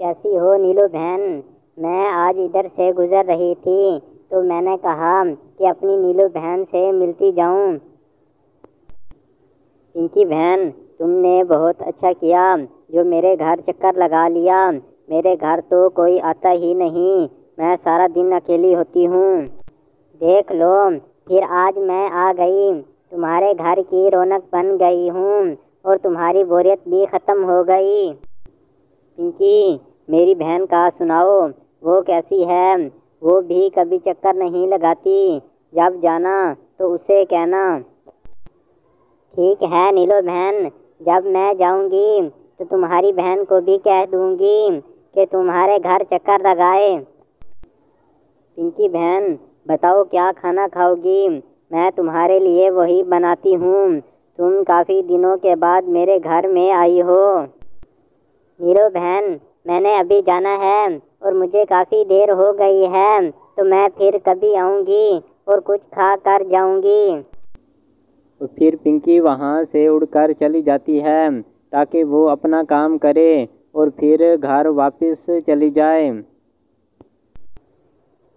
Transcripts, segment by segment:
कैसी हो नीलू बहन। मैं आज इधर से गुजर रही थी तो मैंने कहा कि अपनी नीलू बहन से मिलती जाऊं। पिंकी बहन, तुमने बहुत अच्छा किया जो मेरे घर चक्कर लगा लिया। मेरे घर तो कोई आता ही नहीं, मैं सारा दिन अकेली होती हूँ। देख लो, फिर आज मैं आ गई, तुम्हारे घर की रौनक बन गई हूँ और तुम्हारी बोरियत भी ख़त्म हो गई। पिंकी, मेरी बहन का सुनाओ, वो कैसी है? वो भी कभी चक्कर नहीं लगाती, जब जाना तो उसे कहना। ठीक है नीलो बहन, जब मैं जाऊंगी तो तुम्हारी बहन को भी कह दूंगी कि तुम्हारे घर चक्कर लगाए। पिंकी बहन, बताओ क्या खाना खाओगी? मैं तुम्हारे लिए वही बनाती हूँ। तुम काफ़ी दिनों के बाद मेरे घर में आई हो। नीलो बहन, मैंने अभी जाना है और मुझे काफ़ी देर हो गई है, तो मैं फिर कभी आऊँगी और कुछ खा कर जाऊँगी। और फिर पिंकी वहाँ से उड़कर चली जाती है ताकि वो अपना काम करे और फिर घर वापस चली जाए।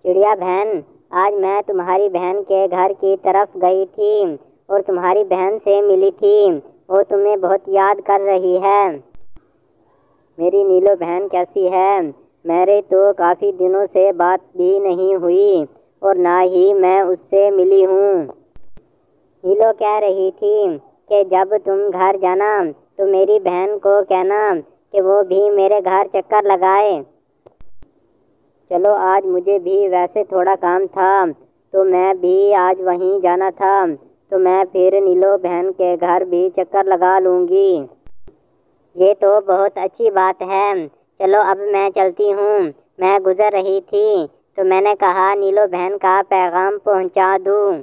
चिड़िया बहन, आज मैं तुम्हारी बहन के घर की तरफ गई थी और तुम्हारी बहन से मिली थी। वो तुम्हें बहुत याद कर रही है। मेरी नीलो बहन कैसी है? मेरे तो काफ़ी दिनों से बात भी नहीं हुई और ना ही मैं उससे मिली हूँ। नीलो कह रही थी कि जब तुम घर जाना तो मेरी बहन को कहना कि वो भी मेरे घर चक्कर लगाए। चलो, आज मुझे भी वैसे थोड़ा काम था तो मैं भी आज वहीं जाना था, तो मैं फिर नीलो बहन के घर भी चक्कर लगा लूँगी। ये तो बहुत अच्छी बात है। चलो अब मैं चलती हूँ। मैं गुजर रही थी तो मैंने कहा नीलो बहन का पैगाम पहुँचा दूँ।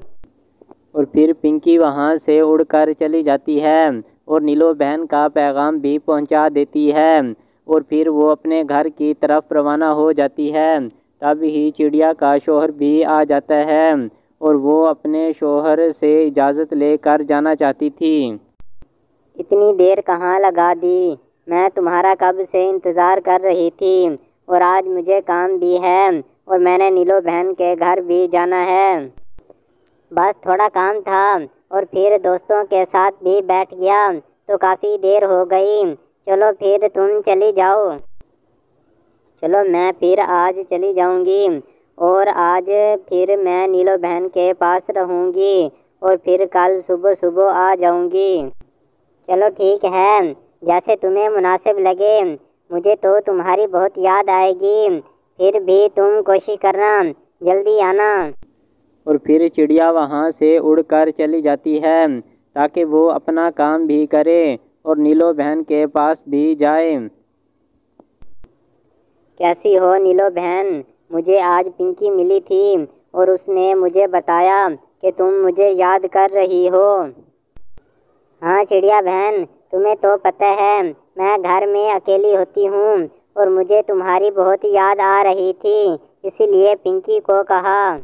और फिर पिंकी वहाँ से उड़कर चली जाती है और नीलो बहन का पैगाम भी पहुँचा देती है और फिर वो अपने घर की तरफ रवाना हो जाती है। तब ही चिड़िया का शौहर भी आ जाता है और वो अपने शौहर से इजाज़त लेकर जाना चाहती थी। इतनी देर कहाँ लगा दी? मैं तुम्हारा कब से इंतज़ार कर रही थी और आज मुझे काम भी है और मैंने नीलो बहन के घर भी जाना है। बस थोड़ा काम था और फिर दोस्तों के साथ भी बैठ गया तो काफ़ी देर हो गई। चलो फिर तुम चली जाओ। चलो, मैं फिर आज चली जाऊंगी और आज फिर मैं नीलो बहन के पास रहूंगी और फिर कल सुबह सुबह आ जाऊंगी। चलो ठीक है, जैसे तुम्हें मुनासिब लगे। मुझे तो तुम्हारी बहुत याद आएगी, फिर भी तुम कोशिश करना, जल्दी आना। और फिर चिड़िया वहाँ से उड़कर चली जाती है ताकि वो अपना काम भी करे और नीलो बहन के पास भी जाए। कैसी हो नीलो बहन? मुझे आज पिंकी मिली थी और उसने मुझे बताया कि तुम मुझे याद कर रही हो। हाँ चिड़िया बहन, तुम्हें तो पता है मैं घर में अकेली होती हूँ और मुझे तुम्हारी बहुत याद आ रही थी, इसीलिए पिंकी को कहा।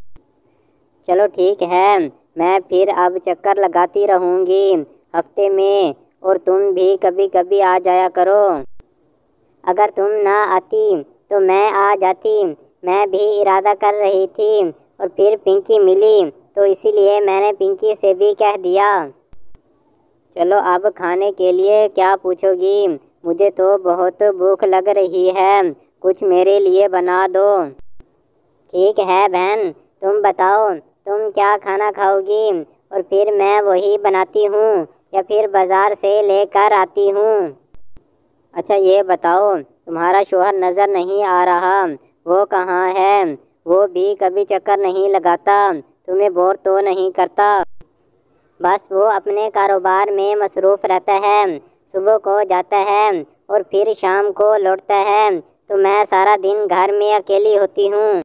चलो ठीक है, मैं फिर अब चक्कर लगाती रहूँगी हफ्ते में और तुम भी कभी कभी आ जाया करो। अगर तुम ना आती तो मैं आ जाती। मैं भी इरादा कर रही थी और फिर पिंकी मिली तो इसीलिए मैंने पिंकी से भी कह दिया। चलो, अब खाने के लिए क्या पूछोगी? मुझे तो बहुत भूख लग रही है, कुछ मेरे लिए बना दो। ठीक है बहन, तुम बताओ तुम क्या खाना खाओगी और फिर मैं वही बनाती हूँ या फिर बाज़ार से लेकर आती हूँ। अच्छा ये बताओ, तुम्हारा शौहर नज़र नहीं आ रहा, वो कहाँ है? वो भी कभी चक्कर नहीं लगाता, तुम्हें बोर तो नहीं करता? बस वो अपने कारोबार में मसरूफ़ रहता है, सुबह को जाता है और फिर शाम को लौटता है, तो मैं सारा दिन घर में अकेली होती हूँ।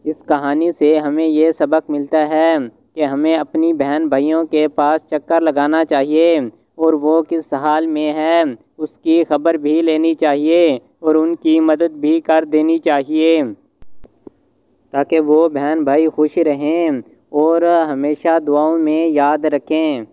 इस कहानी से हमें ये सबक मिलता है कि हमें अपनी बहन भाइयों के पास चक्कर लगाना चाहिए और वो किस हाल में है उसकी खबर भी लेनी चाहिए और उनकी मदद भी कर देनी चाहिए ताकि वो बहन भाई खुश रहें और हमेशा दुआओं में याद रखें।